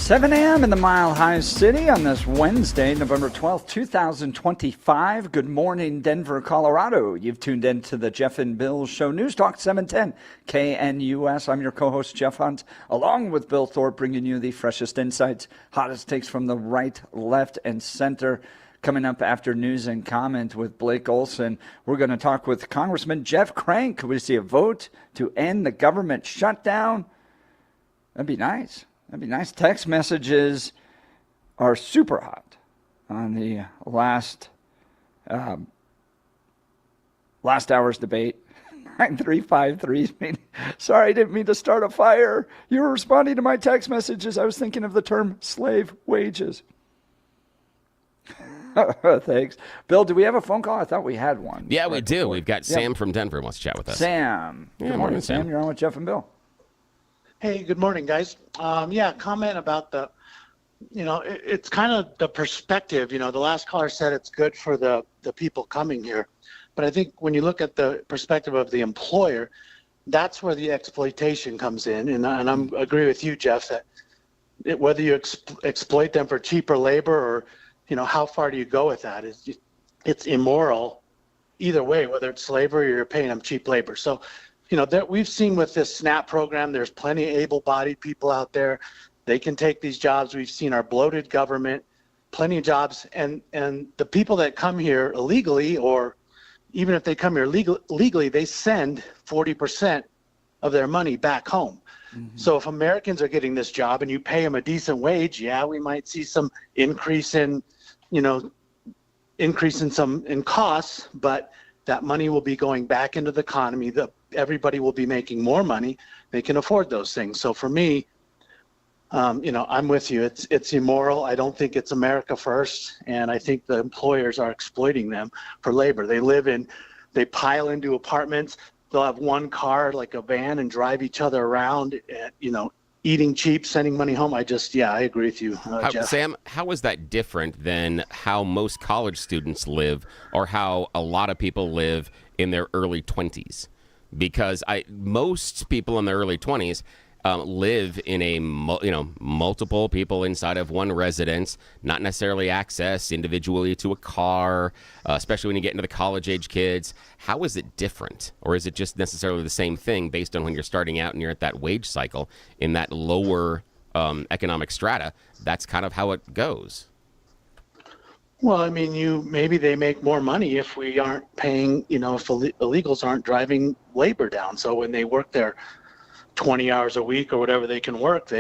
7 a.m. in the Mile High City on this Wednesday, November 12th, 2025. Good morning, Denver, Colorado. You've tuned in to the Jeff and Bill Show, News Talk 710 KNUS. I'm your co-host, Jeff Hunt, along with Bill Thorpe, bringing you the freshest insights, hottest takes from the right, left, and center. Coming up after news and comment with Blake Olson, we're going to talk with Congressman Jeff Crank. Could we see a vote to end the government shutdown? That'd be nice. That'd be nice. Text messages are super hot on the last hour's debate. 9353. Sorry, I didn't mean to start a fire. You were responding to my text messages. I was thinking of the term slave wages. Thanks. Bill, do we have a phone call? I thought we had one. Yeah, we do. We've got Sam from Denver wants to chat with us. Sam. Good morning, Sam. You're on with Jeff and Bill. Hey, good morning, guys. Comment about the, it's kind of the perspective. The last caller said it's good for the people coming here. But I think when you look at the perspective of the employer, that's where the exploitation comes in. And I agree with you, Jeff, that whether you exploit them for cheaper labor or, how far do you go with that? It's immoral either way, whether it's slavery or you're paying them cheap labor. So, that we've seen with this SNAP program, there's plenty of able-bodied people out there. They can take these jobs. We've seen our bloated government, plenty of jobs. And the people that come here illegally, or even if they come here legally, they send 40% of their money back home. Mm-hmm. So if Americans are getting this job and you pay them a decent wage, we might see some increase in costs, but that money will be going back into the economy. Everybody will be making more money. They can afford those things. So for me, I'm with you. It's immoral. I don't think it's America first. And I think the employers are exploiting them for labor. They pile into apartments. They'll have one car, like a van, and drive each other around, eating cheap, sending money home. I agree with you, Jeff. Sam, how is that different than how most college students live or how a lot of people live in their early 20s? Because most people in their early 20s live in a multiple people inside of one residence, not necessarily access individually to a car, especially when you get into the college age kids. How is it different, or is it just necessarily the same thing based on when you're starting out and you're at that wage cycle in that lower economic strata? That's kind of how it goes. Well, maybe they make more money if we aren't paying, if illegals aren't driving labor down. So when they work there 20 hours a week or whatever they can work,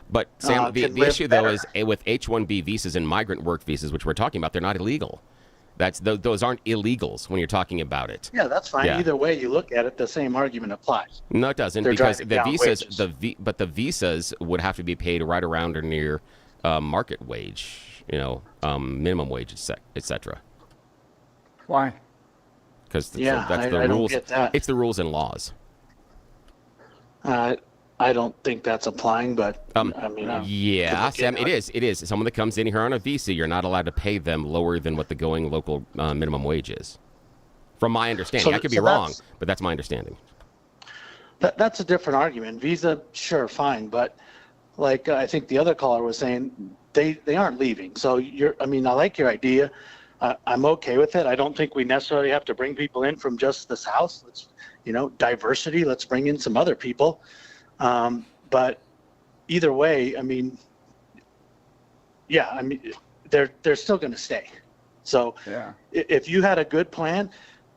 But Sam, the issue though is with H-1B visas and migrant work visas, which we're talking about, they're not illegal. Those aren't illegals when you're talking about it. Yeah, that's fine. Yeah. Either way you look at it, the same argument applies. No, it doesn't, because the visas, but the visas would have to be paid right around or near market wage, minimum wage, etc. Why? Because that's the rules. It's the rules and laws. I don't think that's applying, but Sam, it is. Someone that comes in here on a visa, you're not allowed to pay them lower than what the going local minimum wage is. From my understanding, I could be wrong, but that's my understanding. That's a different argument. Visa, sure, fine, but like I think the other caller was saying, they aren't leaving. So I like your idea. I'm okay with it. I don't think we necessarily have to bring people in from just the South. Let's, diversity. Let's bring in some other people. But either way, they're still going to stay. So if you had a good plan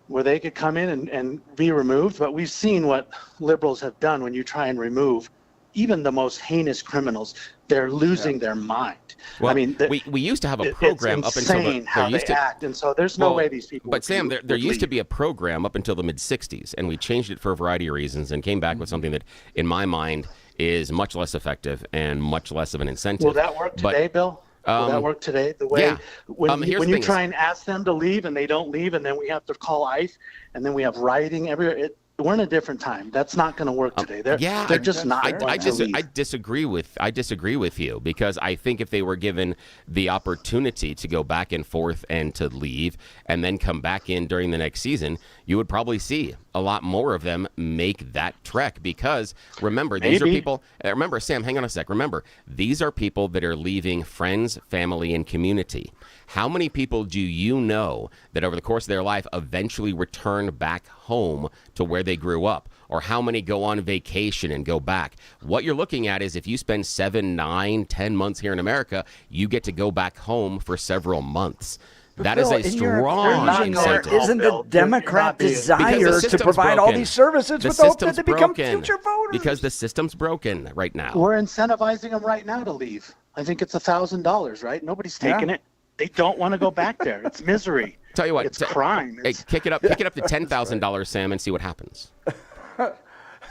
where they could come in and be removed, but we've seen what liberals have done when you try and remove even the most heinous criminals, they're losing their mind. Well, we used to have a program up until and so there's no way these people. But Sam, there used to be a program up until the mid '60s, and we changed it for a variety of reasons, and came back with something that, in my mind, is much less effective and much less of an incentive. Will that work today, Bill? Will that work today? The way when you try and ask them to leave and they don't leave, and then we have to call ICE, and then we have rioting everywhere. we're in a different time. That's not going to work today. They're just not going to leave. I disagree with you, because I think if they were given the opportunity to go back and forth and to leave and then come back in during the next season, you would probably see a lot more of them make that trek. Because remember, these are people. Remember, Sam, hang on a sec. Remember, these are people that are leaving friends, family, and community. How many people do you know that over the course of their life eventually return back home to where they grew up? Or how many go on vacation and go back? What you're looking at is if you spend 7, 9, 10 months here in America, you get to go back home for several months. That is a strong incentive. Isn't the Democrat desire to provide all these services with the hope that they become future voters? Because the system's broken right now. We're incentivizing them right now to leave. I think it's $1,000, right? Nobody's taking it. They don't want to go back there. It's misery. Tell you what, it's crime. Hey, kick it up to $10,000, Sam, and see what happens.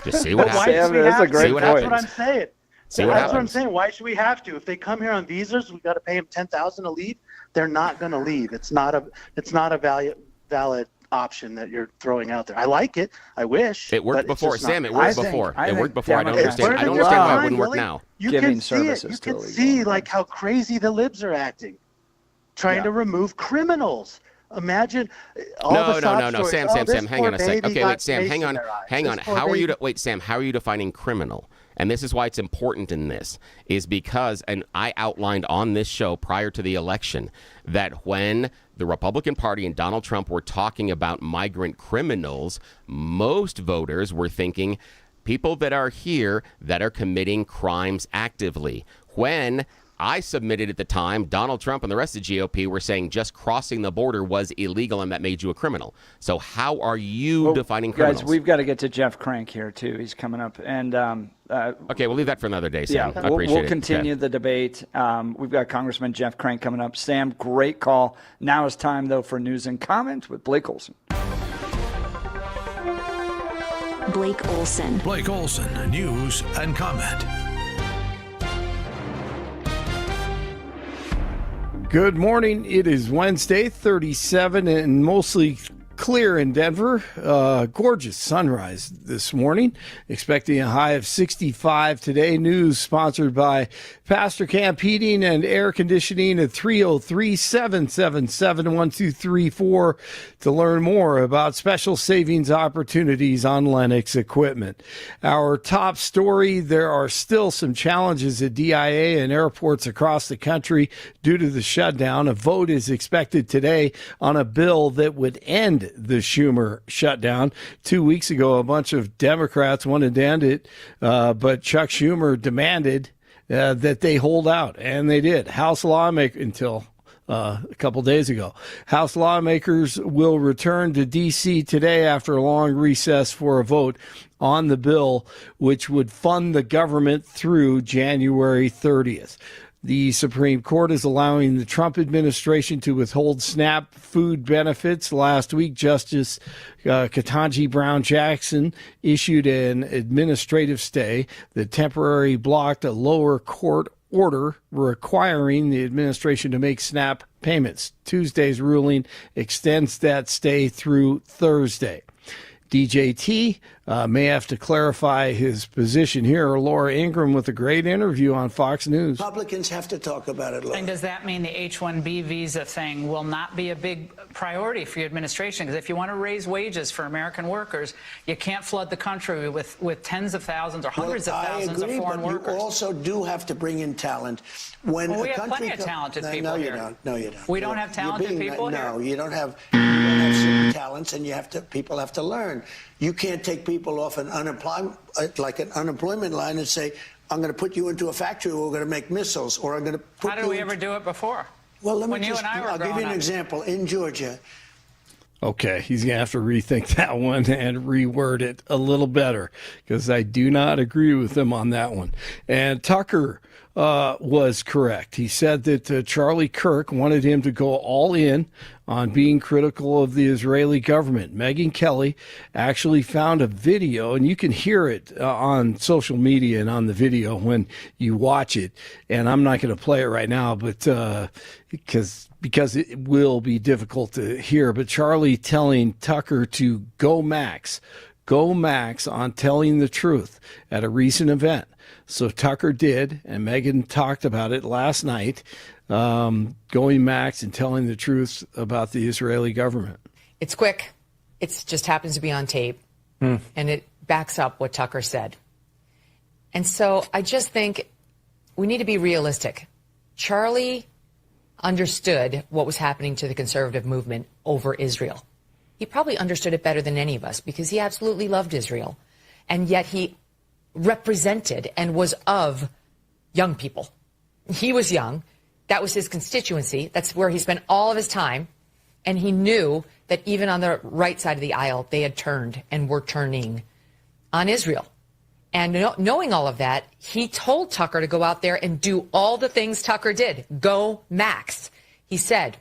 Just see what happens. Sam, that's a great point. That's what I'm saying. See what happens. What I'm saying. Why should we have to? If they come here on visas, we got to pay them $10,000 to leave. They're not going to leave. It's not a valid option that you're throwing out there. I like it. I wish it worked before. Sam, it worked before. It worked before. I don't Democrats understand. I don't understand why it wouldn't work now. You Giving can see services it. You to can illegal see like how crazy the libs are acting, trying to remove criminals. Imagine all the sob stories. Sam, hang on a sec. Okay, wait, Sam, hang on. How are you defining criminal? And this is why it's important in this, is because, and I outlined on this show prior to the election, that when the Republican Party and Donald Trump were talking about migrant criminals, most voters were thinking people that are here that are committing crimes actively. When I submitted at the time, Donald Trump and the rest of the GOP were saying just crossing the border was illegal and that made you a criminal. So how are you defining criminals? Guys, we've got to get to Jeff Crank here, too. He's coming up. And okay, we'll leave that for another day, Sam. Yeah, I appreciate it. We'll continue the debate. We've got Congressman Jeff Crank coming up. Sam, great call. Now is time, though, for news and comment with Blake Olson. Blake Olson. Blake Olson, news and comment. Good morning. It is Wednesday, 37 and mostly clear in Denver. Gorgeous sunrise this morning. Expecting a high of 65 today. News sponsored by Pastor Camp Heating and Air Conditioning at 303-777-1234 to learn more about special savings opportunities on Lennox equipment. Our top story, there are still some challenges at DIA and airports across the country due to the shutdown. A vote is expected today on a bill that would end the Schumer shutdown. 2 weeks ago, a bunch of Democrats wanted to end it, but Chuck Schumer demanded that they hold out, and they did. House lawmakers, until a couple days ago. House lawmakers will return to D.C. today after a long recess for a vote on the bill, which would fund the government through January 30th. The Supreme Court is allowing the Trump administration to withhold SNAP food benefits. Last week, Justice Ketanji Brown Jackson issued an administrative stay that temporarily blocked a lower court order requiring the administration to make SNAP payments. Tuesday's ruling extends that stay through Thursday. DJT may have to clarify his position here. Laura Ingraham with a great interview on Fox News. Republicans have to talk about it. And does that mean the H-1B visa thing will not be a big priority for your administration? Because if you want to raise wages for American workers, you can't flood the country with tens of thousands or hundreds of thousands of foreign workers. You also do have to bring in talent. When we have plenty of talented people here. No, you don't. We don't have talented people here? No, you don't have certain talents, and people have to learn. You can't take people off an unemployment line and say, I'm going to put you into a factory where we're going to make missiles, or I'm going to put How did we ever do it before? Well, I'll give you an example. In Georgia. Okay, he's going to have to rethink that one and reword it a little better, because I do not agree with him on that one. And Tucker was correct. He said that Charlie Kirk wanted him to go all in on being critical of the Israeli government. Megyn Kelly actually found a video, and you can hear it on social media and on the video when you watch it. And I'm not going to play it right now, but because it will be difficult to hear. But Charlie telling Tucker to go Max, go max on telling the truth at a recent event. So Tucker did, and Megan talked about it last night, going max and telling the truth about the Israeli government. It's quick. It just happens to be on tape, and it backs up what Tucker said. And so I just think we need to be realistic. Charlie understood what was happening to the conservative movement over Israel. He probably understood it better than any of us because he absolutely loved Israel. And yet he represented and was of young people. He was young. That was his constituency. That's where he spent all of his time. And he knew that even on the right side of the aisle, they had turned and were turning on Israel. And knowing all of that, he told Tucker to go out there and do all the things Tucker did. Go max, he said.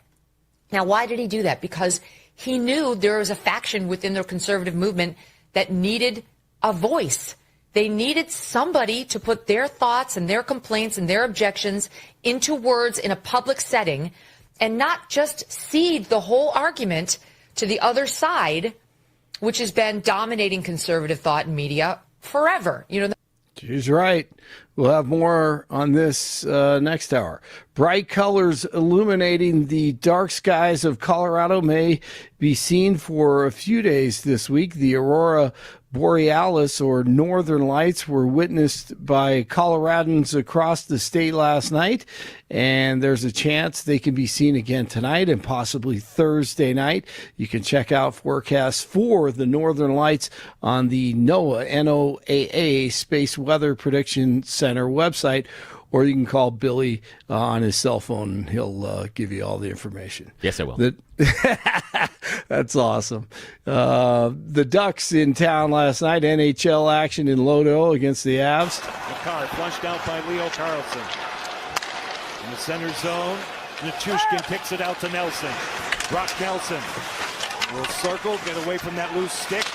Now, why did he do that? Because he knew there was a faction within the conservative movement that needed a voice. They needed somebody to put their thoughts and their complaints and their objections into words in a public setting and not just cede the whole argument to the other side, which has been dominating conservative thought and media forever. She's right. We'll have more on this next hour. Bright colors illuminating the dark skies of Colorado may be seen for a few days this week. The aurora borealis, or northern lights, were witnessed by Coloradans across the state last night, and there's a chance they can be seen again tonight and possibly Thursday night. You can check out forecasts for the northern lights on the NOAA, NOAA Space Weather Prediction Center website, or you can call Billy on his cell phone, and he'll give you all the information. Yes, I will. That's awesome. The Ducks in town last night. NHL action in Lodo against the Avs. McCarr flushed out by Leo Carlson. In the center zone, Nichushkin kicks it out to Nelson. Brock Nelson will circle, get away from that loose stick.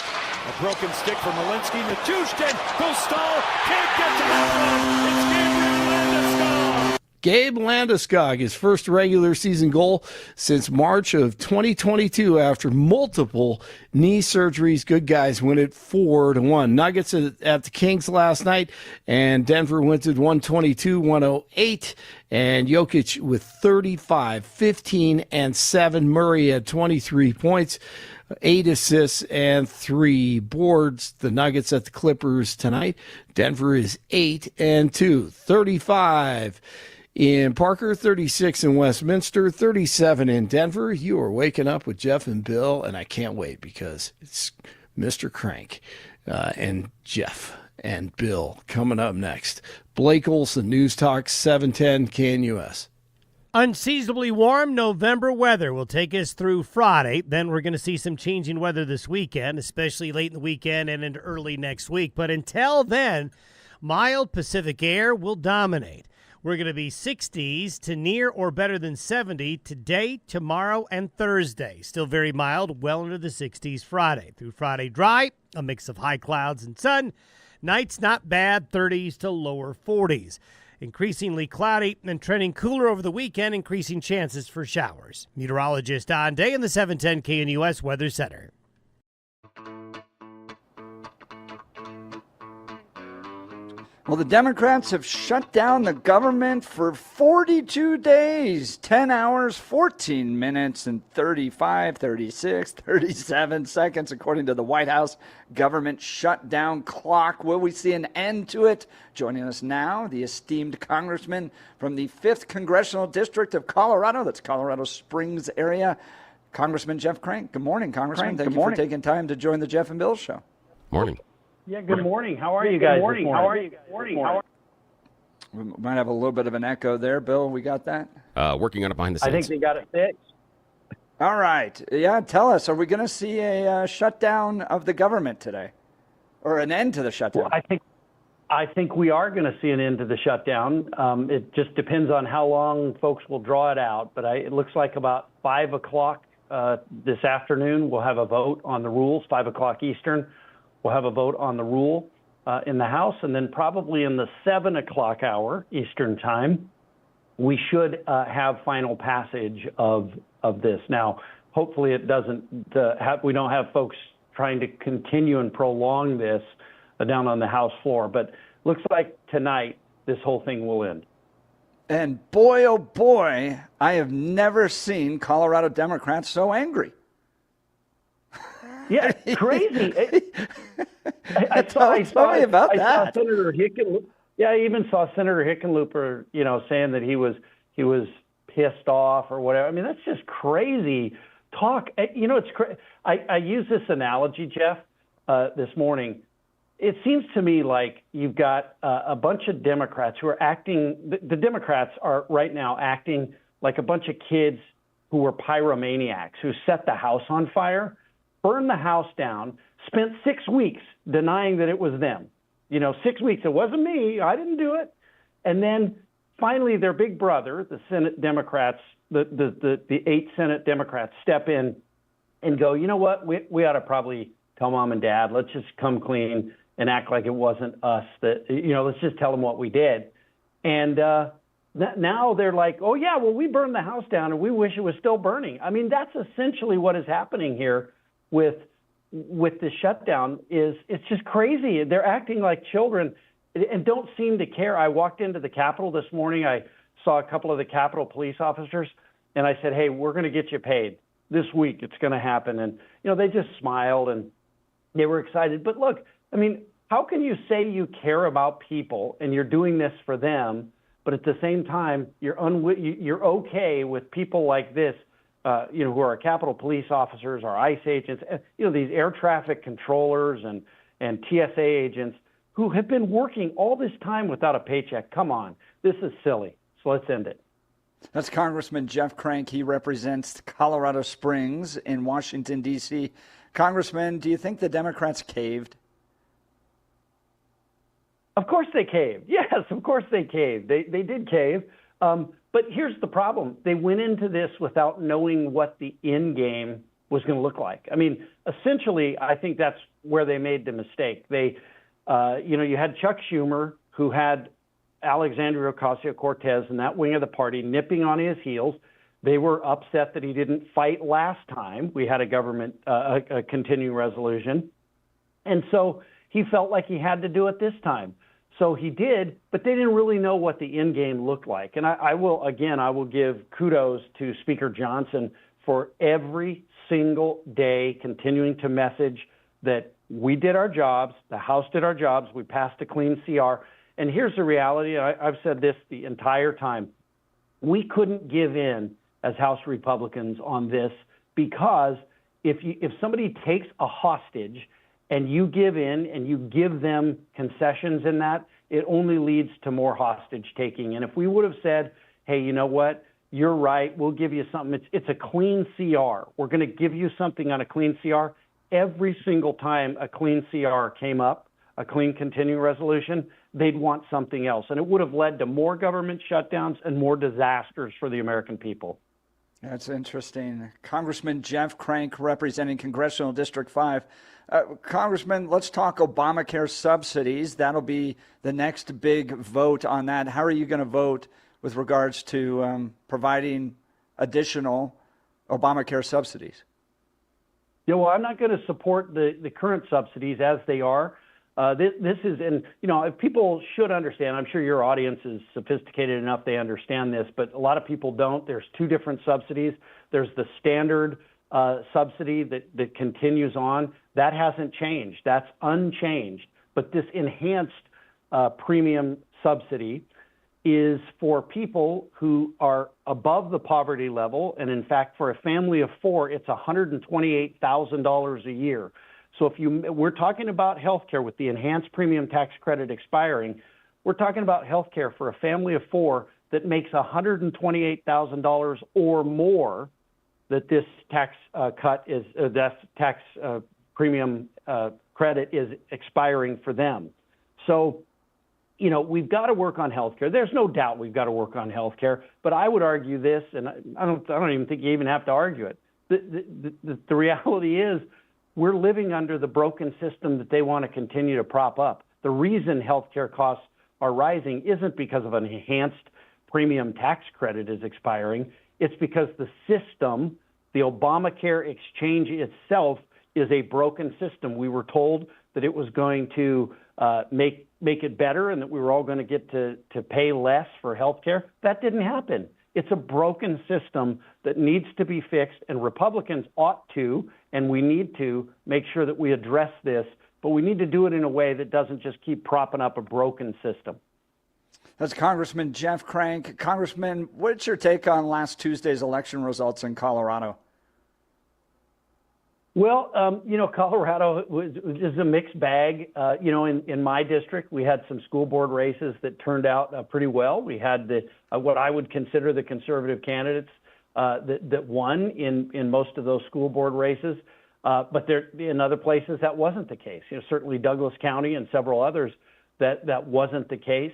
A broken stick for Malinsky. Nichushkin goes stall, can't get to that one. It's Gabe Landeskog, his first regular season goal since March of 2022 after multiple knee surgeries. Good guys win it 4-1. Nuggets at the Kings last night, and Denver wins it 122-108. And Jokic with 35, 15, and 7. Murray had 23 points, 8 assists, and 3 boards. The Nuggets at the Clippers tonight. Denver is 8-2, 35 in Parker, 36 in Westminster, 37 in Denver. You are waking up with Jeff and Bill, and I can't wait because it's Mr. Crank and Jeff and Bill coming up next. Blake Olson, News Talk 710 KNUS. Unseasonably warm November weather will take us through Friday. Then we're going to see some changing weather this weekend, especially late in the weekend and into early next week. But until then, mild Pacific air will dominate. We're going to be 60s to near or better than 70 today, tomorrow, and Thursday. Still very mild, well into the 60s Friday. Through Friday, dry, a mix of high clouds and sun. Nights not bad, 30s to lower 40s. Increasingly cloudy and trending cooler over the weekend, increasing chances for showers. Meteorologist Don Day in the 710 KNUS Weather Center. Well, the Democrats have shut down the government for 42 days, 10 hours, 14 minutes, and 35, 36, 37 seconds, according to the White House government shutdown clock. Will we see an end to it? Joining us now, the esteemed congressman from the 5th Congressional District of Colorado, that's Colorado Springs area, Congressman Jeff Crank. Good morning, Congressman. Thank you for taking time to join the Jeff and Bill Show. Morning. Yeah, good morning. How are you guys? Good morning. How are you guys? We might have a little bit of an echo there. Bill, we got that? Working on it behind the scenes. I think they got it fixed. All right. Yeah, tell us, are we going to see a shutdown of the government today? Or an end to the shutdown? Well, I think we are going to see an end to the shutdown. It just depends on how long folks will draw it out. But it looks like about 5 o'clock this afternoon, we'll have a vote on the rules, 5 o'clock Eastern. We'll have a vote on the rule in the House, and then probably in the 7 o'clock hour Eastern time, we should have final passage of this. Now, hopefully it doesn't we don't have folks trying to continue and prolong this down on the House floor. But looks like tonight this whole thing will end. And boy, oh boy, I have never seen Colorado Democrats so angry. Yeah, crazy. Tell me about that. I saw Senator Hickenlooper. Yeah, I even saw Senator Hickenlooper, saying that he was pissed off or whatever. I mean, that's just crazy talk. It's crazy. I use this analogy, Jeff, this morning. It seems to me like you've got a bunch of Democrats who are acting. The Democrats are right now acting like a bunch of kids who were pyromaniacs who set the house on fire, burned the house down, spent 6 weeks denying that it was them. 6 weeks, it wasn't me, I didn't do it. And then finally their big brother, the Senate Democrats, the 8 Senate Democrats step in and go, you know what, we ought to probably tell mom and dad, let's just come clean and act like it wasn't us, let's just tell them what we did. And now they're like, oh yeah, well, we burned the house down and we wish it was still burning. I mean, that's essentially what is happening here with the shutdown. It's just crazy. They're acting like children and don't seem to care. I walked into the Capitol this morning. I saw a couple of the Capitol police officers, and I said, hey, we're going to get you paid this week. It's going to happen. And, they just smiled and they were excited. But look, I mean, how can you say you care about people and you're doing this for them, but at the same time, you're okay with people like this, who are Capitol police officers or ICE agents, these air traffic controllers and TSA agents who have been working all this time without a paycheck. Come on, this is silly. So let's end it. That's Congressman Jeff Crank. He represents Colorado Springs in Washington, D.C. Congressman, do you think the Democrats caved? Of course they caved. Yes, of course they caved. They did cave. But here's the problem. They went into this without knowing what the end game was going to look like. I mean, essentially, I think that's where they made the mistake. They, you had Chuck Schumer, who had Alexandria Ocasio-Cortez and that wing of the party nipping on his heels. They were upset that he didn't fight last time we had a continuing resolution. And so he felt like he had to do it this time. So he did, but they didn't really know what the end game looked like. And I will give kudos to Speaker Johnson for every single day continuing to message that we did our jobs, the House did our jobs, we passed a clean CR. And here's the reality, I've said this the entire time. We couldn't give in as House Republicans on this because if somebody takes a hostage and you give in and you give them concessions in that, it only leads to more hostage taking. And if we would have said, hey, you know what, you're right, we'll give you something. It's a clean CR. We're going to give you something on a clean CR. Every single time a clean CR came up, a clean continuing resolution, they'd want something else. And it would have led to more government shutdowns and more disasters for the American people. That's interesting. Congressman Jeff Crank, representing Congressional District 5. Congressman, let's talk Obamacare subsidies. That'll be the next big vote on that. How are you going to vote with regards to providing additional Obamacare subsidies? Yeah, well, I'm not going to support the current subsidies as they are. This is, and people should understand, I'm sure your audience is sophisticated enough they understand this, but a lot of people don't. There's two different subsidies. There's the standard subsidy that continues on. That hasn't changed. That's unchanged. But this enhanced premium subsidy is for people who are above the poverty level. And in fact, for a family of four, it's $128,000 a year. So we're talking about health care with the enhanced premium tax credit expiring, we're talking about health care for a family of four that makes $128,000 or more, that this tax premium credit is expiring for them. So, we've got to work on health care. There's no doubt we've got to work on health care, but I would argue this, and I don't even think you even have to argue it. The reality is, we're living under the broken system that they want to continue to prop up. The reason healthcare costs are rising isn't because of an enhanced premium tax credit is expiring. It's because the system, the Obamacare exchange itself, is a broken system. We were told that it was going to make it better and that we were all going to get to pay less for health care. That didn't happen. It's a broken system that needs to be fixed, and Republicans ought to, and we need to make sure that we address this, but we need to do it in a way that doesn't just keep propping up a broken system. That's Congressman Jeff Crank. Congressman, what's your take on last Tuesday's election results in Colorado? Well, Colorado is a mixed bag. In my district, we had some school board races that turned out pretty well. We had what I would consider the conservative candidates that won in most of those school board races. But there, in other places, that wasn't the case. Certainly Douglas County and several others, that wasn't the case.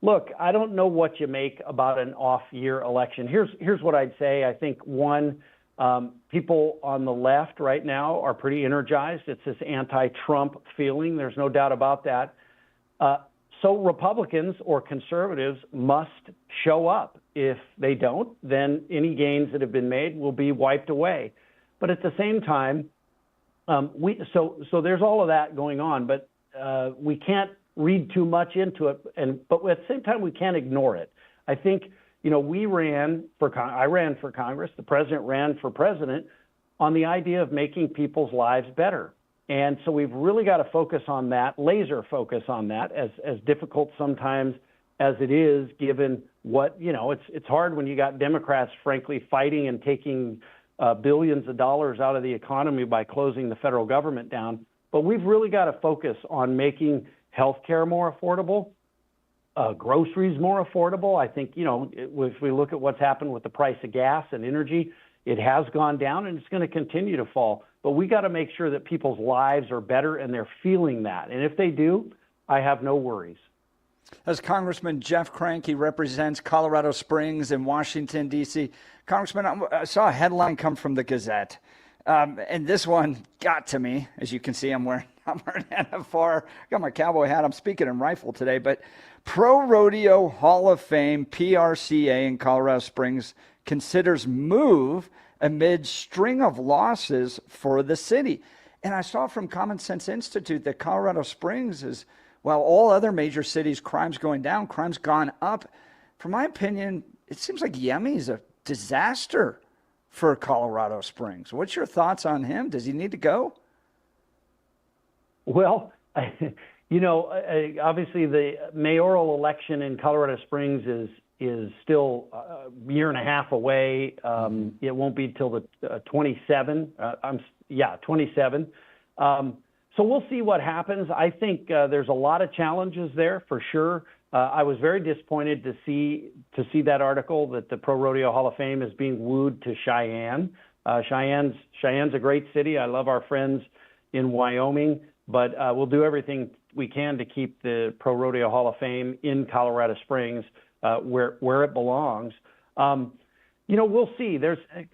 Look, I don't know what you make about an off-year election. Here's what I'd say. I think, one, people on the left right now are pretty energized. It's this anti-Trump feeling. There's no doubt about that. So Republicans or conservatives must show up. If they don't, then any gains that have been made will be wiped away. But at the same time, so there's all of that going on, but we can't read too much into it. But at the same time, we can't ignore it. I think, I ran for Congress. The president ran for president on the idea of making people's lives better. And so we've really got to focus on that, laser focus on that, as difficult sometimes as it is, given what, it's hard when you got Democrats, frankly, fighting and taking billions of dollars out of the economy by closing the federal government down. But we've really got to focus on making health care more affordable, groceries more affordable. I think, if we look at what's happened with the price of gas and energy, it has gone down and it's going to continue to fall. But we got to make sure that people's lives are better and they're feeling that. And if they do, I have no worries. As Congressman Jeff Crank, he represents Colorado Springs in Washington, D.C. Congressman, I saw a headline come from the Gazette, and this one got to me. As you can see, I'm wearing NFR, got my cowboy hat. I'm speaking in rifle today, but Pro Rodeo Hall of Fame, PRCA in Colorado Springs, considers move amid string of losses for the city. And I saw from Common Sense Institute that Colorado Springs is, while all other major cities, crime's going down, crime's gone up. From my opinion, it seems like Yemi's a disaster for Colorado Springs. What's your thoughts on him? Does he need to go? Well, obviously the mayoral election in Colorado Springs is still a year and a half away. It won't be till the 27. 27. So we'll see what happens. I think there's a lot of challenges there for sure. I was very disappointed to see that article that the Pro Rodeo Hall of Fame is being wooed to Cheyenne. Cheyenne's a great city. I love our friends in Wyoming, but we'll do everything we can to keep the Pro Rodeo Hall of Fame in Colorado Springs, where it belongs. We'll see.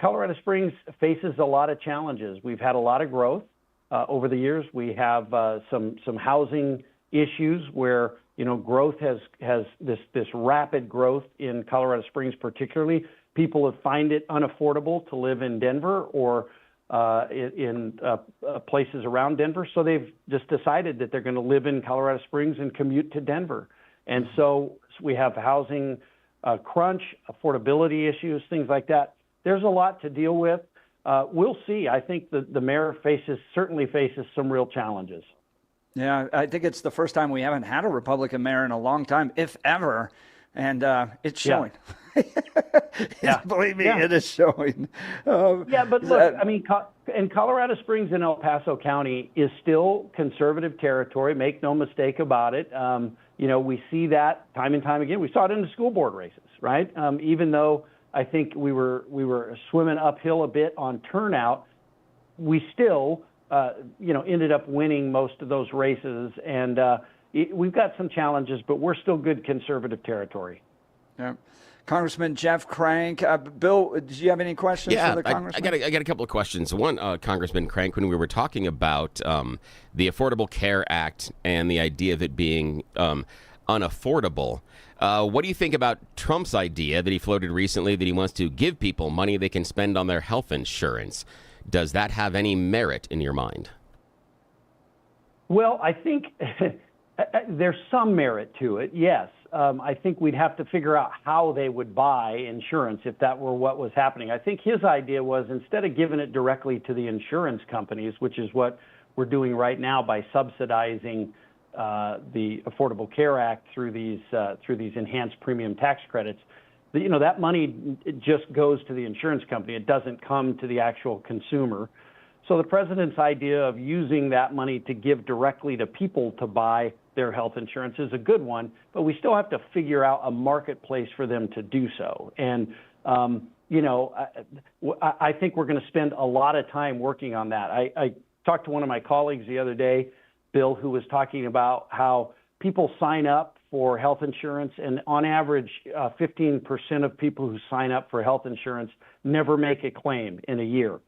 Colorado Springs faces a lot of challenges. We've had a lot of growth over the years. We have some housing issues where growth has this rapid growth in Colorado Springs, particularly. People find it unaffordable to live in Denver or in places around Denver, so they've just decided that they're going to live in Colorado Springs and commute to Denver. And so we have housing crunch, affordability issues, things like that. There's a lot to deal with. We'll see. I think the mayor certainly faces some real challenges. Yeah, I think it's the first time we haven't had a Republican mayor in a long time, if ever, and it's showing. Yeah. Believe me, it is showing. But look, and Colorado Springs and El Paso County is still conservative territory. Make no mistake about it. We see that time and time again. We saw it in the school board races, right? Even though I think we were swimming uphill a bit on turnout, we still ended up winning most of those races. And we've got some challenges, but we're still good conservative territory. Yeah. Congressman Jeff Crank. Bill, do you have any questions for the Congressman? I got a couple of questions. One, Congressman Crank, when we were talking about the Affordable Care Act and the idea of it being unaffordable, what do you think about Trump's idea that he floated recently that he wants to give people money they can spend on their health insurance? Does that have any merit in your mind? Well, I think there's some merit to it, yes. I think we'd have to figure out how they would buy insurance if that were what was happening. I think his idea was instead of giving it directly to the insurance companies, which is what we're doing right now by subsidizing the Affordable Care Act through these enhanced premium tax credits, that money just goes to the insurance company. It doesn't come to the actual consumer. So the president's idea of using that money to give directly to people to buy their health insurance is a good one, but we still have to figure out a marketplace for them to do so. And, I think we're going to spend a lot of time working on that. I talked to one of my colleagues the other day, Bill, who was talking about how people sign up for health insurance, and on average, 15% of people who sign up for health insurance never make a claim in a year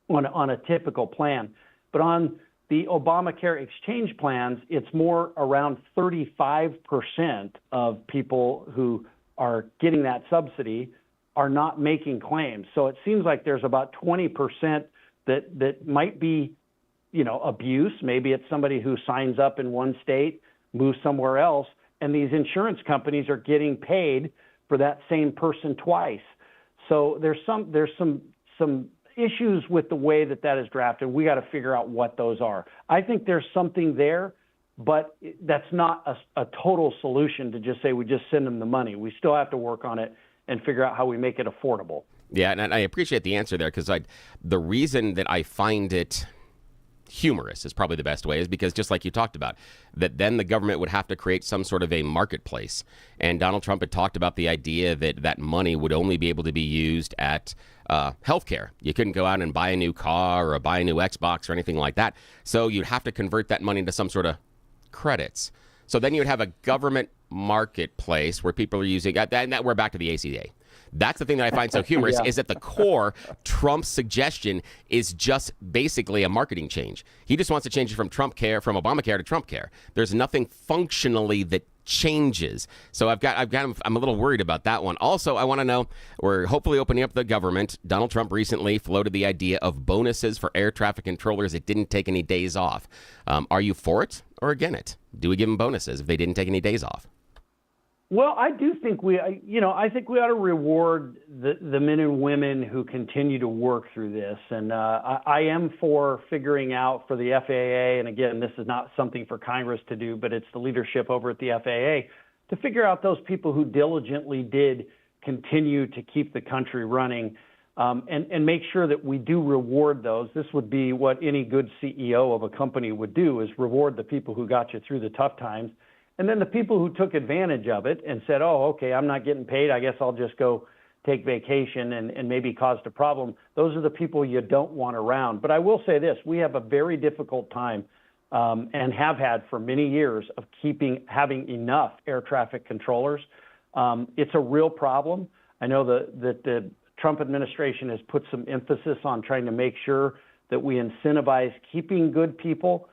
on a typical plan. But on the Obamacare exchange plans, it's more around 35% of people who are getting that subsidy are not making claims. So it seems like there's about 20% that might be, abuse. Maybe it's somebody who signs up in one state, moves somewhere else, and these insurance companies are getting paid for that same person twice. So there's some issues with the way that is drafted. We got to figure out what those are. I think there's something there, but that's not a total solution to just say we just send them the money. We still have to work on it and figure out how we make it affordable. Yeah, and I appreciate the answer there, because the reason that I find it humorous is probably the best way is because, just like you talked about, that then the government would have to create some sort of a marketplace. And Donald Trump had talked about the idea that that money would only be able to be used at healthcare. You couldn't go out and buy a new car or buy a new Xbox or anything like that. So you'd have to convert that money into some sort of credits. So then you would have a government marketplace where people are using, and that we're back to the ACA. That's the thing that I find so humorous, is at the core, Trump's suggestion is just basically a marketing change. He just wants to change it from Obamacare to Trump Care. There's nothing functionally that changes. So I'm a little worried about that one. Also, I want to know, we're hopefully opening up the government. Donald Trump recently floated the idea of bonuses for air traffic controllers that didn't take any days off. Are you for it or against it? Do we give them bonuses if they didn't take any days off? Well, I do think I think we ought to reward the men and women who continue to work through this. And I am for figuring out for the FAA, and again, this is not something for Congress to do, but it's the leadership over at the FAA, to figure out those people who diligently did continue to keep the country running, and make sure that we do reward those. This would be what any good CEO of a company would do, is reward the people who got you through the tough times. And then the people who took advantage of it and said, oh, okay, I'm not getting paid, I guess I'll just go take vacation and maybe caused a problem. Those are the people you don't want around. But I will say this, we have a very difficult time and have had for many years of having enough air traffic controllers. It's a real problem. I know that the Trump administration has put some emphasis on trying to make sure that we incentivize keeping good people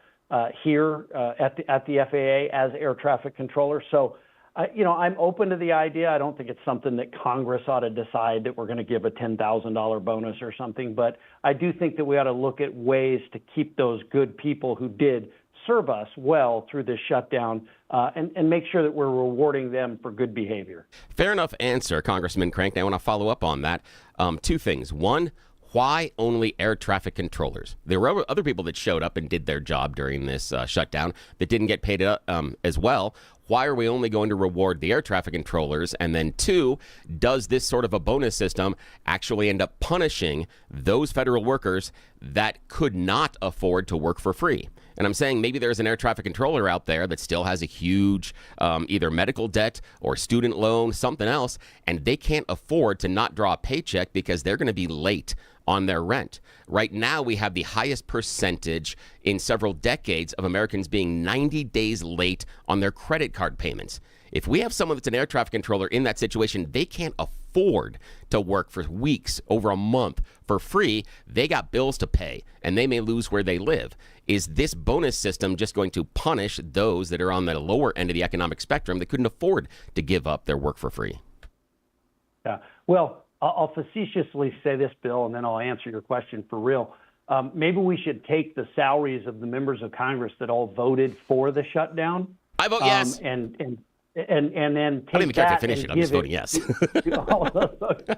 here at the FAA as air traffic controllers. So, I'm open to the idea. I don't think it's something that Congress ought to decide that we're going to give a $10,000 bonus or something. But I do think that we ought to look at ways to keep those good people who did serve us well through this shutdown and make sure that we're rewarding them for good behavior. Fair enough answer, Congressman Crank. Now, I want to follow up on that. Two things. One, why only air traffic controllers? There were other people that showed up and did their job during this shutdown that didn't get paid as well. Why are we only going to reward the air traffic controllers? And then two, does this sort of a bonus system actually end up punishing those federal workers that could not afford to work for free? And I'm saying maybe there's an air traffic controller out there that still has a huge either medical debt or student loan, something else, and they can't afford to not draw a paycheck because they're going to be late on their rent. Right now, we have the highest percentage in several decades of Americans being 90 days late on their credit card payments. If we have someone that's an air traffic controller in that situation, they can't afford to work for weeks, over a month for free. They got bills to pay, and they may lose where they live. Is this bonus system just going to punish those that are on the lower end of the economic spectrum that couldn't afford to give up their work for free? Yeah. Well, I'll facetiously say this, Bill, and then I'll answer your question for real. Maybe we should take the salaries of the members of Congress that all voted for the shutdown. I vote yes. And then take I don't even care if I finish it. I'm just voting yes.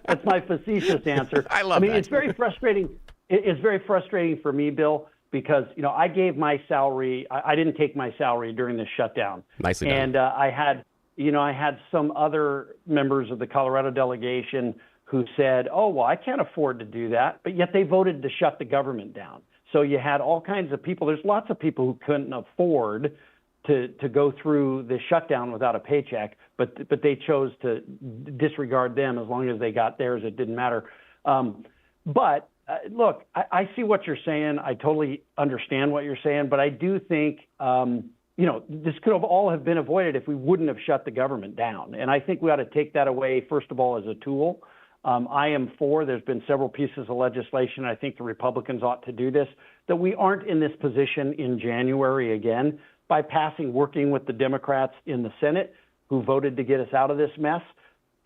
That's my facetious answer. I love that. It's very frustrating. It's very frustrating for me, Bill, because I gave my salary. I didn't take my salary during the shutdown. Nicely done. And I had some other members of the Colorado delegation who said, "Oh, well, I can't afford to do that," but yet they voted to shut the government down. So you had all kinds of people. There's lots of people who couldn't afford to go through the shutdown without a paycheck, but they chose to disregard them. As long as they got theirs, it didn't matter. But look, I see what you're saying. I totally understand what you're saying, but I do think this could have been avoided if we wouldn't have shut the government down. And I think we ought to take that away, first of all, as a tool. I am for, there's been several pieces of legislation, I think the Republicans ought to do this, that we aren't in this position in January again by working with the Democrats in the Senate who voted to get us out of this mess,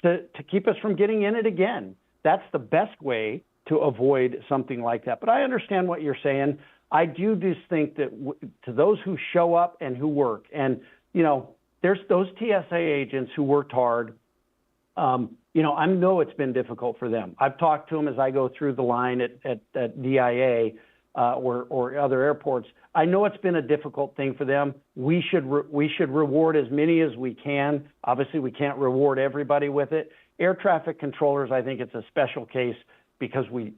to keep us from getting in it again. That's the best way to avoid something like that. But I understand what you're saying. I do just think that to those who show up and who work, and, there's those TSA agents who worked hard. I know it's been difficult for them. I've talked to them as I go through the line at DIA or other airports. I know it's been a difficult thing for them. We should reward as many as we can. Obviously, we can't reward everybody with it. Air traffic controllers, I think it's a special case because we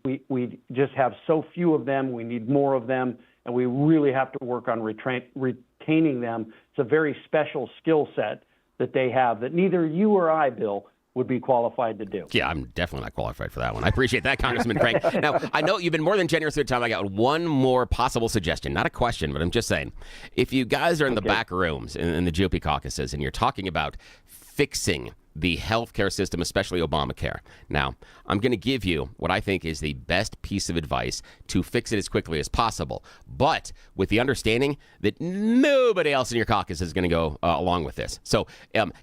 just have so few of them. We need more of them, and we really have to work on retaining them. It's a very special skill set that they have that neither you or I, Bill, would be qualified to do. Yeah, I'm definitely not qualified for that one. I appreciate that, Congressman Craig. Now, I know you've been more than generous with your time. I got one more possible suggestion. Not a question, but I'm just saying. If you guys are in the back rooms in the GOP caucuses and you're talking about fixing the healthcare system, especially Obamacare. Now, I'm going to give you what I think is the best piece of advice to fix it as quickly as possible, but with the understanding that nobody else in your caucus is going to go along with this. So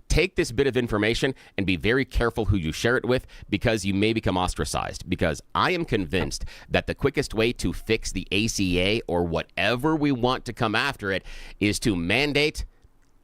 take this bit of information and be very careful who you share it with, because you may become ostracized. Because I am convinced that the quickest way to fix the ACA or whatever we want to come after it is to mandate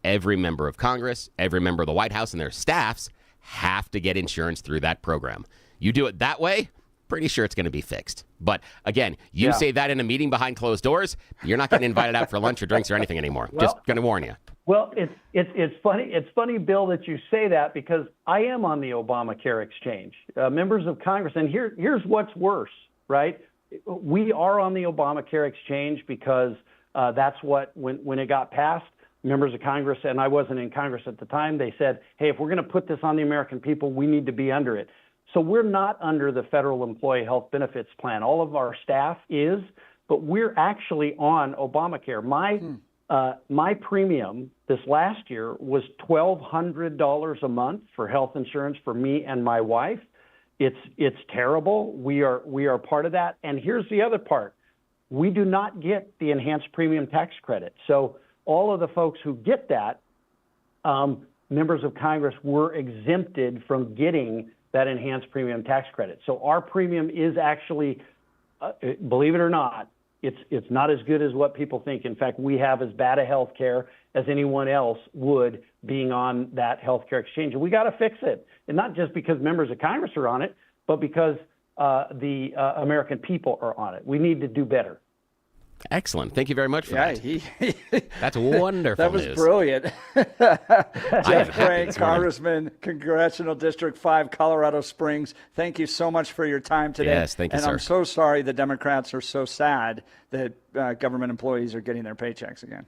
every member of Congress, every member of the White House and their staffs have to get insurance through that program. You do it that way, pretty sure it's going to be fixed. But again, you say that in a meeting behind closed doors, you're not getting invited out for lunch or drinks or anything anymore. Just going to warn you. Well, it's funny. It's funny, Bill, that you say that, because I am on the Obamacare exchange. Members of Congress, and here's what's worse, right? We are on the Obamacare exchange because that's what, when it got passed, members of Congress, and I wasn't in Congress at the time, they said, hey, if we're going to put this on the American people, we need to be under it. So we're not under the Federal Employee Health Benefits Plan. All of our staff is, but we're actually on Obamacare. My premium this last year was $1,200 a month for health insurance for me and my wife. It's terrible. We are part of that. And here's the other part. We do not get the enhanced premium tax credit. So all of the folks who get that, members of Congress were exempted from getting that enhanced premium tax credit. So our premium is actually, believe it or not, it's not as good as what people think. In fact, we have as bad a health care as anyone else would being on that health care exchange. And we got to fix it. And not just because members of Congress are on it, but because the American people are on it. We need to do better. Excellent. Thank you very much for that. That's wonderful. That was news. Brilliant. Jeff Craig, Congressman, Congressional District 5, Colorado Springs. Thank you so much for your time today. Yes, thank you, and sir. I'm so sorry the Democrats are so sad that government employees are getting their paychecks again.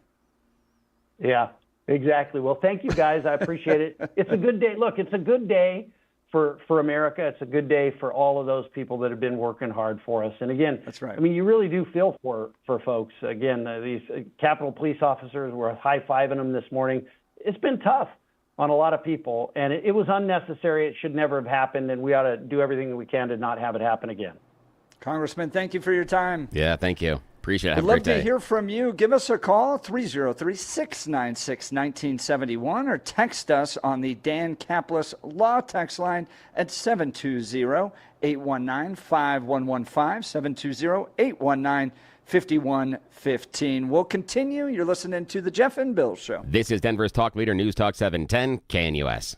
Yeah, exactly. Well, thank you, guys. I appreciate it. It's a good day. Look, it's a good day for America. It's a good day for all of those people that have been working hard for us. And again, that's right. I mean, you really do feel for folks. Again, these Capitol police officers, were high-fiving them this morning. It's been tough on a lot of people, and it was unnecessary. It should never have happened, and we ought to do everything that we can to not have it happen again. Congressman, thank you for your time. Yeah, thank you. Appreciate it. We'd Have a love great day. to hear from you. Give us a call, 303-696-1971, or text us on the Dan Caplis Law text line at 720-819-5115, 720-819-5115. We'll continue. You're listening to The Jeff and Bill Show. This is Denver's Talk Leader, News Talk 710, KNUS.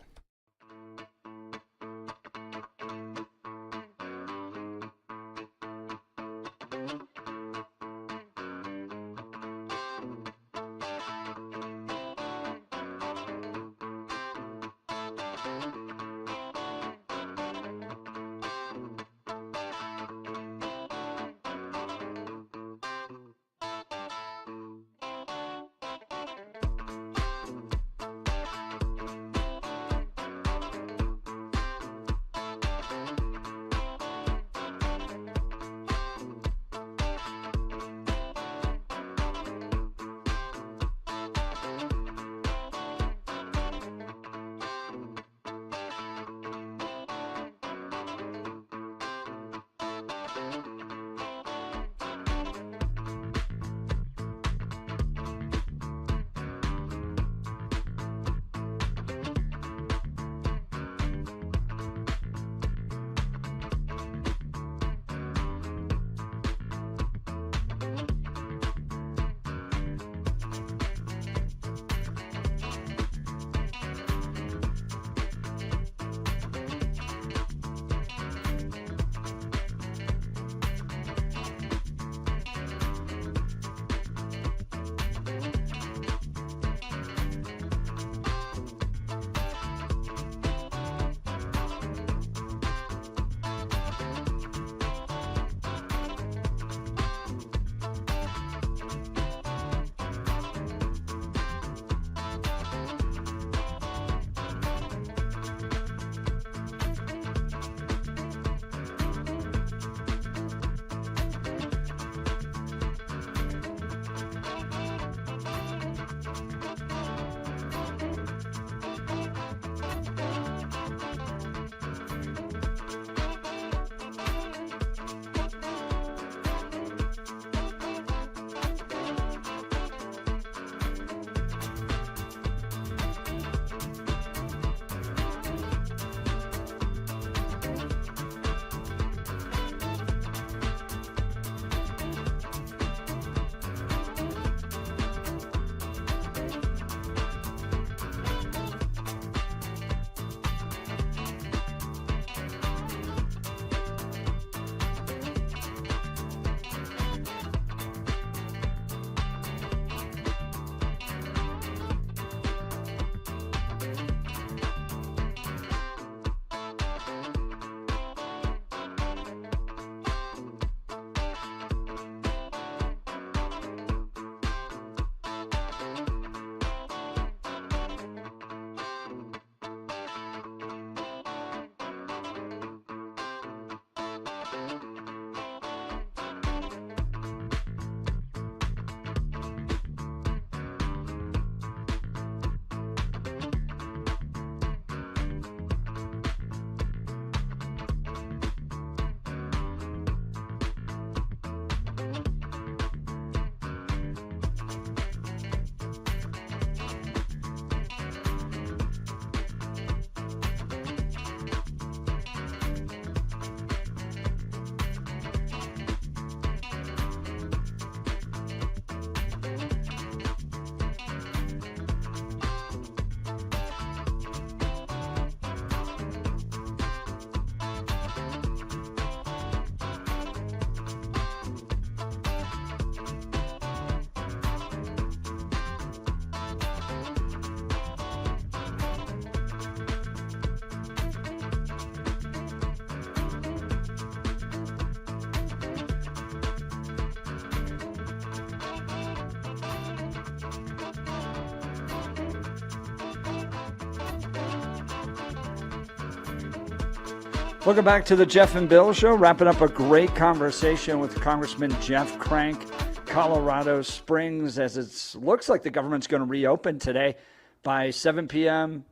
Welcome back to the Jeff and Bill Show. Wrapping up a great conversation with Congressman Jeff Crank, Colorado Springs, as it looks like the government's going to reopen today by 7 p.m.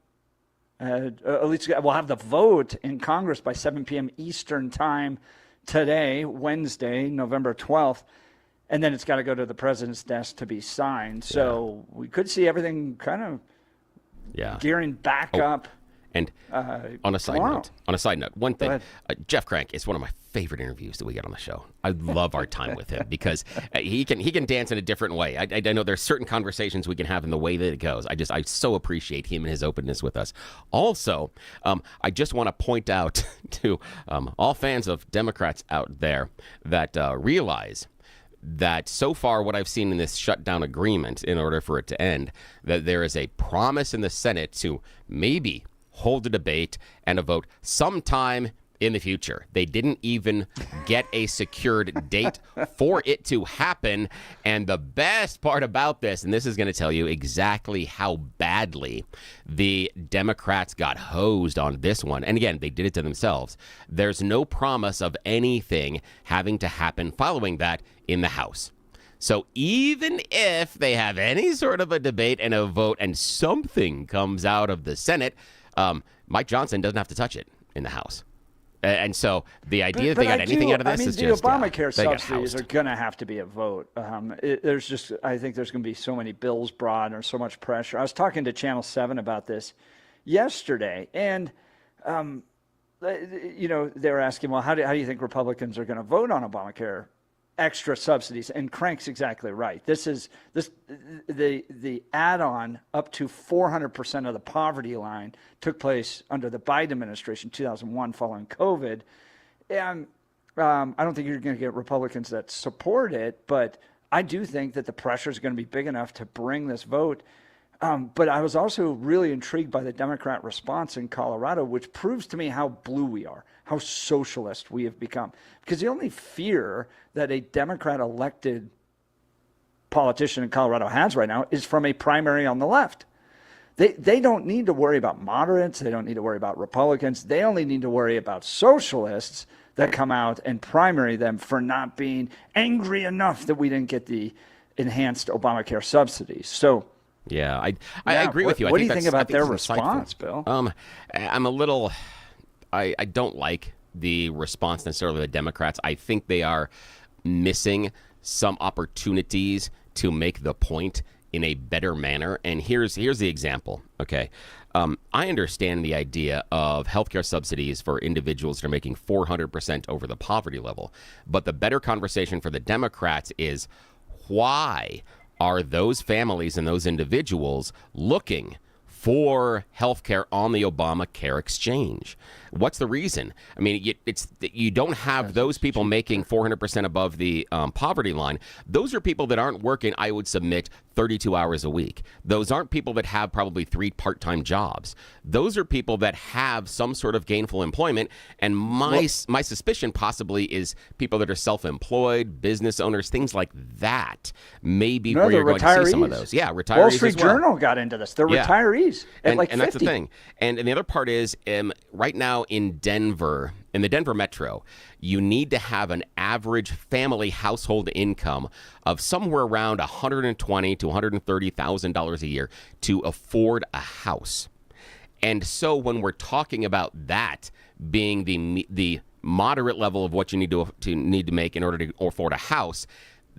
At least we'll have the vote in Congress by 7 p.m. Eastern time today, Wednesday, November 12th. and then it's got to go to the president's desk to be signed. So we could see everything kind of gearing back up. And on a side note, one thing, Jeff Crank is one of my favorite interviews that we get on the show. I love our time with him because he can dance in a different way. I know there's certain conversations we can have in the way that it goes. I so appreciate him and his openness with us. Also, I just want to point out to all fans of Democrats out there that realize that so far what I've seen in this shutdown agreement, in order for it to end, that there is a promise in the Senate to maybe hold a debate and a vote sometime in the future. They didn't even get a secured date for it to happen. And the best part about this, and this is going to tell you exactly how badly the Democrats got hosed on this one. And again, they did it to themselves. There's no promise of anything having to happen following that in the House. So even if they have any sort of a debate and a vote and something comes out of the Senate, Mike Johnson doesn't have to touch it in the House. And so the idea that they got anything out of this is just... the Obamacare subsidies are going to have to be a vote. I think there's going to be so many bills brought or so much pressure. I was talking to Channel 7 about this yesterday, and, they were asking, well, how do you think Republicans are going to vote on Obamacare? Extra subsidies, and Crank's exactly right. The add-on up to 400% of the poverty line took place under the Biden administration, 2001, following COVID, and I don't think you're going to get Republicans that support it, but I do think that the pressure is going to be big enough to bring this vote. But I was also really intrigued by the Democrat response in Colorado, which proves to me how blue we are, how socialist we have become. Because the only fear that a Democrat elected politician in Colorado has right now is from a primary on the left. They don't need to worry about moderates. They don't need to worry about Republicans. They only need to worry about socialists that come out and primary them for not being angry enough that we didn't get the enhanced Obamacare subsidies. So... Yeah, I agree with you. What do you think about their response, Bill? I'm a little... I don't like the response necessarily of the Democrats. I think they are missing some opportunities to make the point in a better manner. And here's the example, okay? I understand the idea of healthcare subsidies for individuals that are making 400% over the poverty level. But the better conversation for the Democrats is why are those families and those individuals looking for health care on the Obamacare exchange? What's the reason? I mean, you don't have those people making 400% above the poverty line. Those are people that aren't working, I would submit, 32 hours a week. Those aren't people that have probably 3 part-time jobs. Those are people that have some sort of gainful employment. And my suspicion possibly is people that are self-employed, business owners, things like that. Maybe where you're going to see some of those. Yeah, retirees. Wall Street Journal got into this. They're retirees at like 50. And that's the thing. And the other part is right now in Denver, in the Denver metro, you need to have an average family household income of somewhere around $120,000 to $130,000 a year to afford a house. And so when we're talking about that being the moderate level of what you need to make in order to afford a house,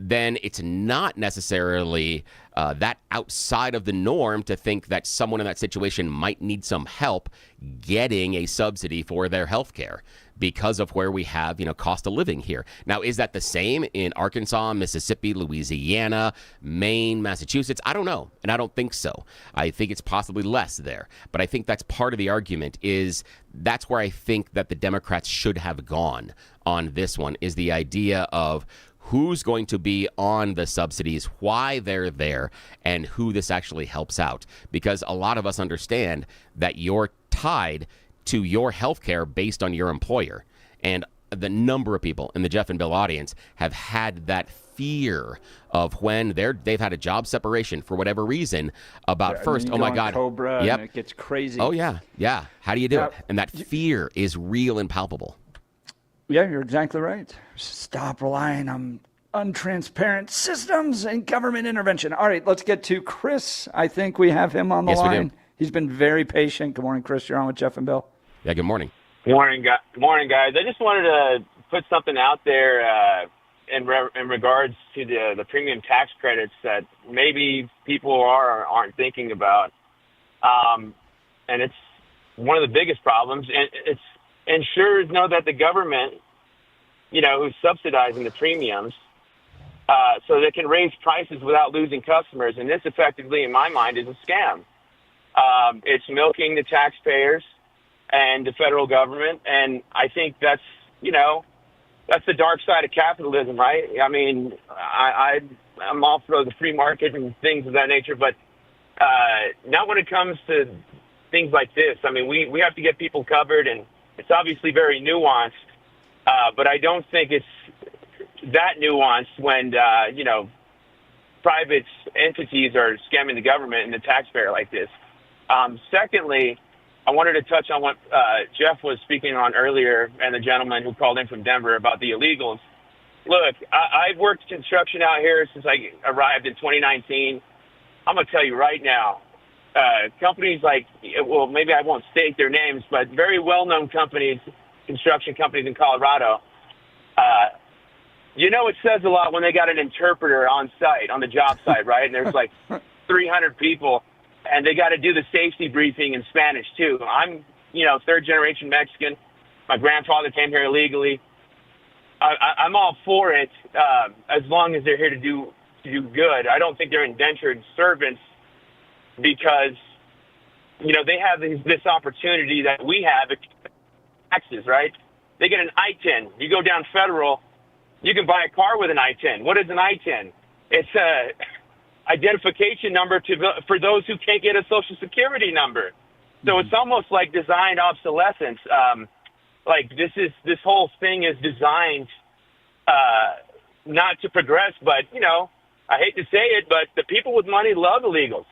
then it's not necessarily that outside of the norm to think that someone in that situation might need some help getting a subsidy for their health care because of where we have, cost of living here. Now, is that the same in Arkansas, Mississippi, Louisiana, Maine, Massachusetts? I don't know, and I don't think so. I think it's possibly less there. But I think that's part of the argument is that's where I think that the Democrats should have gone on this one, is the idea of who's going to be on the subsidies, why they're there, and who this actually helps out. Because a lot of us understand that you're tied to your health care based on your employer. And the number of people in the Jeff and Bill audience have had that fear of when they've had a job separation for whatever reason about first, oh my God, Cobra, and it gets crazy. Oh yeah. How do you do it? And that fear is real and palpable. Yeah, you're exactly right. Stop relying on untransparent systems and government intervention. All right, let's get to Chris. I think we have him on the line. We do. He's been very patient. Good morning, Chris. You're on with Jeff and Bill. Yeah, good morning. Good morning, guys. I just wanted to put something out there. in regards to the premium tax credits that maybe people aren't thinking about, and it's one of the biggest problems. And it's insurers know that the government, who's subsidizing the premiums, so they can raise prices without losing customers. And this effectively, in my mind, is a scam. It's milking the taxpayers and the federal government. And I think that's the dark side of capitalism, right? I mean, I'm all for the free market and things of that nature, but not when it comes to things like this. I mean, we have to get people covered, and it's obviously very nuanced, but I don't think it's that nuanced when, private entities are scamming the government and the taxpayer like this. Secondly, I wanted to touch on what Jeff was speaking on earlier, and the gentleman who called in from Denver about the illegals. Look, I've worked construction out here since I arrived in 2019. I'm going to tell you right now, companies like, well, maybe I won't state their names, but very well-known companies, construction companies in Colorado, it says a lot when they got an interpreter on site, on the job site, right? And there's like 300 people, and they got to do the safety briefing in Spanish too. I'm, third generation Mexican. My grandfather came here illegally. I'm all for it, as long as they're here to do good. I don't think they're indentured servants because, they have this opportunity that we have, taxes, right? They get an I-10. You go down federal, you can buy a car with an I-10. What is an I-10? It's a identification number for those who can't get a Social Security number. So it's almost like designed obsolescence. Like this whole thing is designed not to progress, but I hate to say it, but the people with money love illegals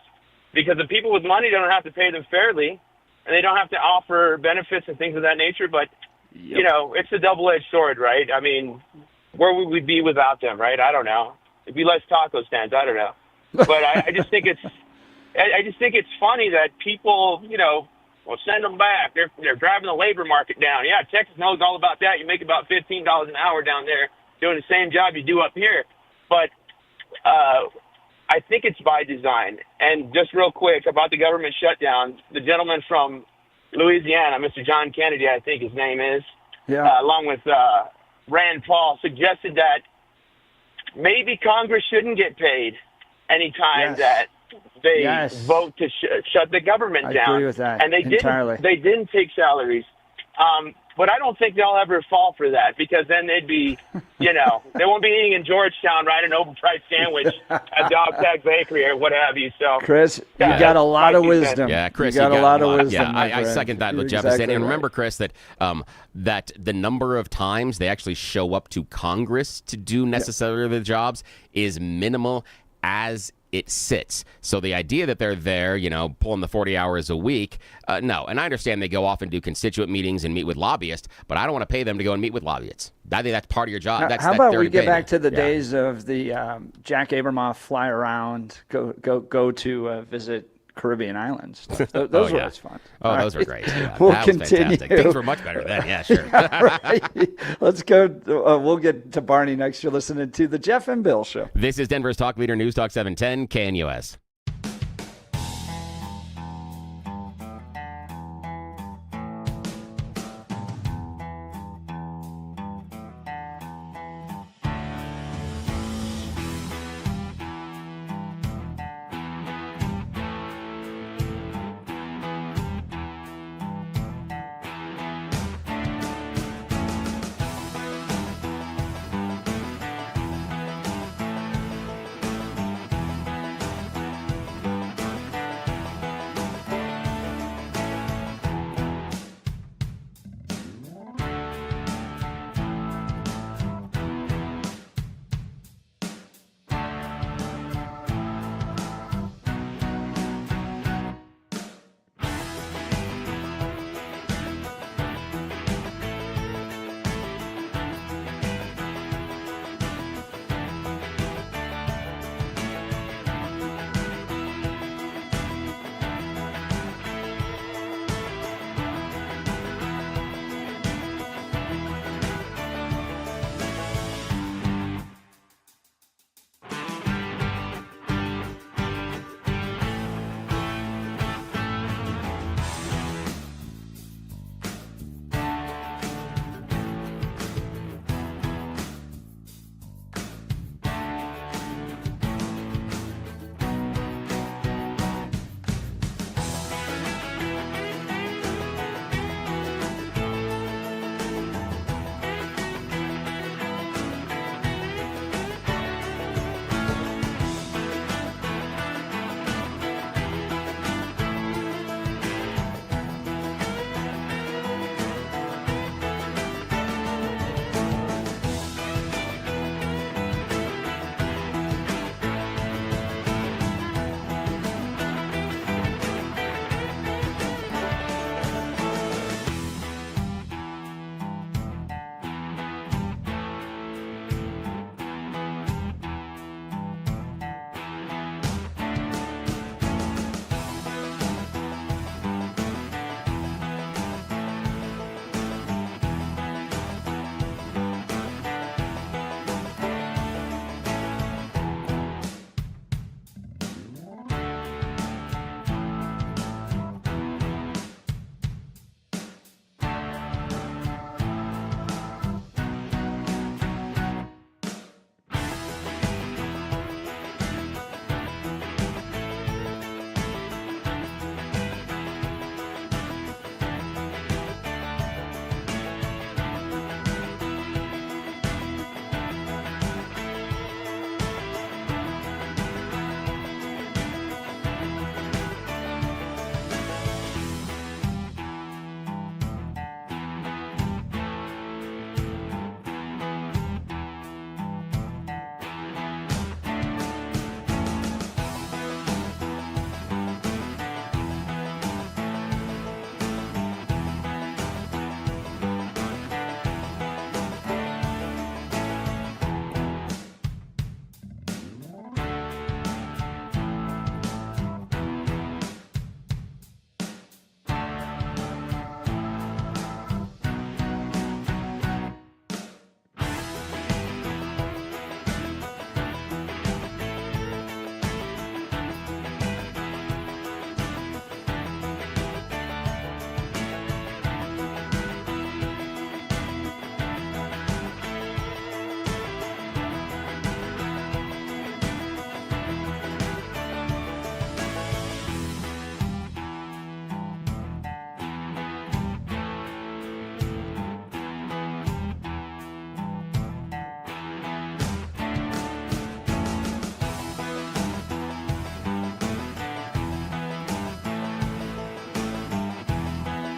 because the people with money don't have to pay them fairly, and they don't have to offer benefits and things of that nature. But it's a double-edged sword, right? I mean, where would we be without them, right? I don't know. It'd be less taco stands. I don't know. But I just think it's funny that people, well, send them back. They're driving the labor market down. Yeah, Texas knows all about that. You make about $15 an hour down there doing the same job you do up here. But I think it's by design. And just real quick about the government shutdown, the gentleman from Louisiana, Mr. John Kennedy, I think his name is, along with Rand Paul, suggested that maybe Congress shouldn't get paid anytime that they vote to shut the government down. I agree with that. And they entirely. They didn't take salaries. But I don't think they'll ever fall for that because then they'd be, they won't be eating in Georgetown, right? An overpriced sandwich at Dog Tag Bakery or what have you. So, Chris, you got a lot of wisdom. Yeah, Chris, you got a lot of wisdom. Yeah, I second that what Jeff is saying. And remember, Chris, that that the number of times they actually show up to Congress to do necessarily the jobs is minimal as it sits. So the idea that they're there, pulling the 40 hours a week, no. And I understand they go off and do constituent meetings and meet with lobbyists, but I don't want to pay them to go and meet with lobbyists. I think that's part of your job. How about we get back to the days of the Jack Abramoff fly around, go to visit Caribbean islands. Those were always fun. Oh, those were great. Yeah, we'll that continue. Was fantastic. Things were much better then. Yeah, sure. Right. Let's go. We'll get to Barney next. You're listening to the Jeff and Bill Show. This is Denver's Talk Leader News Talk 710 KNUS.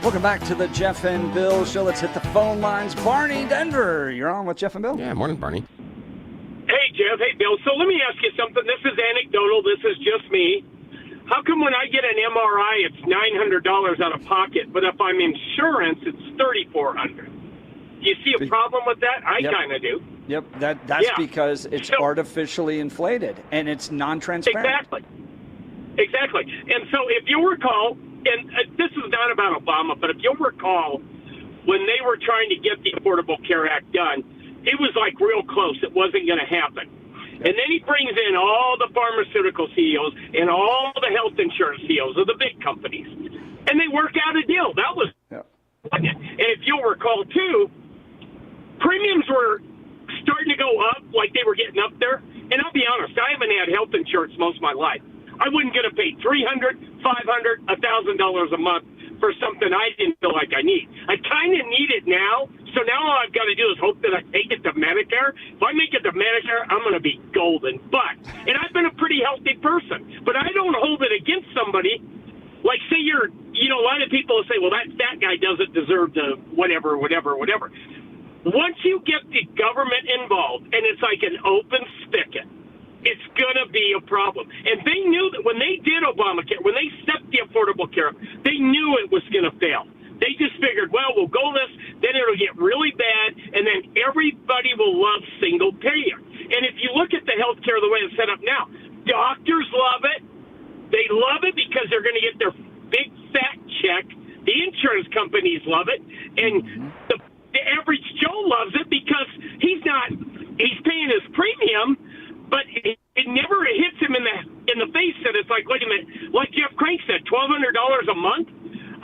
Welcome back to the Jeff and Bill Show. Let's hit the phone lines. Barney, Denver, you're on with Jeff and Bill. Yeah, morning, Barney. Hey, Jeff. Hey, Bill. So let me ask you something. This is anecdotal. This is just me. How come when I get an MRI, it's $900 out of pocket, but if I'm insurance, it's $3,400? Do you see a problem with that? I kind of do. Yep, that's because it's artificially inflated and it's non-transparent. Exactly. And so if you recall, and this is not about Obama, but if you'll recall, when they were trying to get the Affordable Care Act done, it was like real close. It wasn't going to happen. And then he brings in all the pharmaceutical CEOs and all the health insurance CEOs of the big companies, and they work out a deal. That was, and if you'll recall too, premiums were starting to go up, like they were getting up there. And I'll be honest, I haven't had health insurance most of my life. I wouldn't get to pay $300, $500, $1,000 a month for something I didn't feel like I need. I kind of need it now, so now all I've got to do is hope that I make it to Medicare. If I make it to Medicare, I'm going to be golden. And I've been a pretty healthy person, but I don't hold it against somebody. Like, say a lot of people say, well, that guy doesn't deserve to whatever. Once you get the government involved, and it's like an open spigot, it's going to be a problem. And they knew that when they did Obamacare, when they set the Affordable Care, they knew it was going to fail. They just figured, well, we'll go this, then it'll get really bad, and then everybody will love single payer. And if you look at the health care the way it's set up now, doctors love it. They love it because they're going to get their big fat check. The insurance companies love it. And the average Joe loves it because he's paying his premium, but it never hits him in the face that it's like, wait a minute, like Jeff Crank said, $1,200 a month.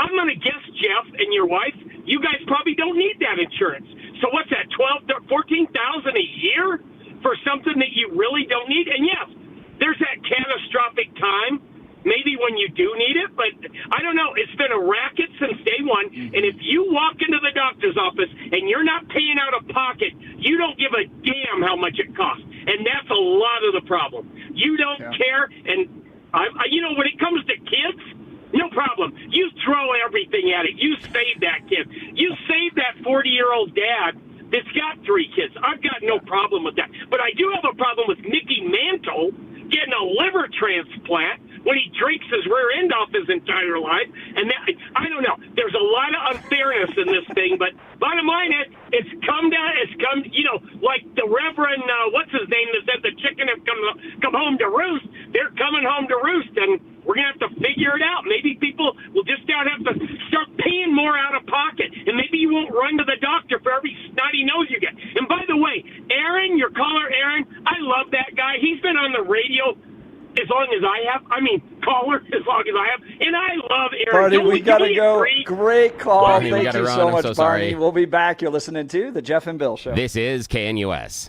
I'm going to guess, Jeff and your wife, you guys probably don't need that insurance. So what's that, $14,000 a year for something that you really don't need? And yes, there's that catastrophic time, maybe when you do need it, but I don't know. It's been a racket since day one, and if you walk into the doctor's office and you're not paying out of pocket, you don't give a damn how much it costs, and that's a lot of the problem. You don't care, and when it comes to kids, no problem. You throw everything at it. You save that kid. You save that 40-year-old dad that's got 3 kids. I've got no problem with that, but I do have a problem with Mickey Mantle getting a liver transplant when he drinks his rear end off his entire life. And that, I don't know. There's a lot of unfairness in this thing, but bottom line is, it's come, like the Reverend, what's his name, that said the chicken have come home to roost. They're coming home to roost, and we're going to have to figure it out. Maybe people will just have to start paying more out of pocket, and maybe you won't run to the doctor for every snotty nose you get. And by the way, Aaron, your caller Aaron, I love that guy. He's been on the radio as long as I have. Caller as long as I have. And I love Aaron. Barney, we got to go. Great call. Barney, Thank you so much, Barney. sorry. We'll be back. You're listening to the Jeff and Bill Show. This is KNUS.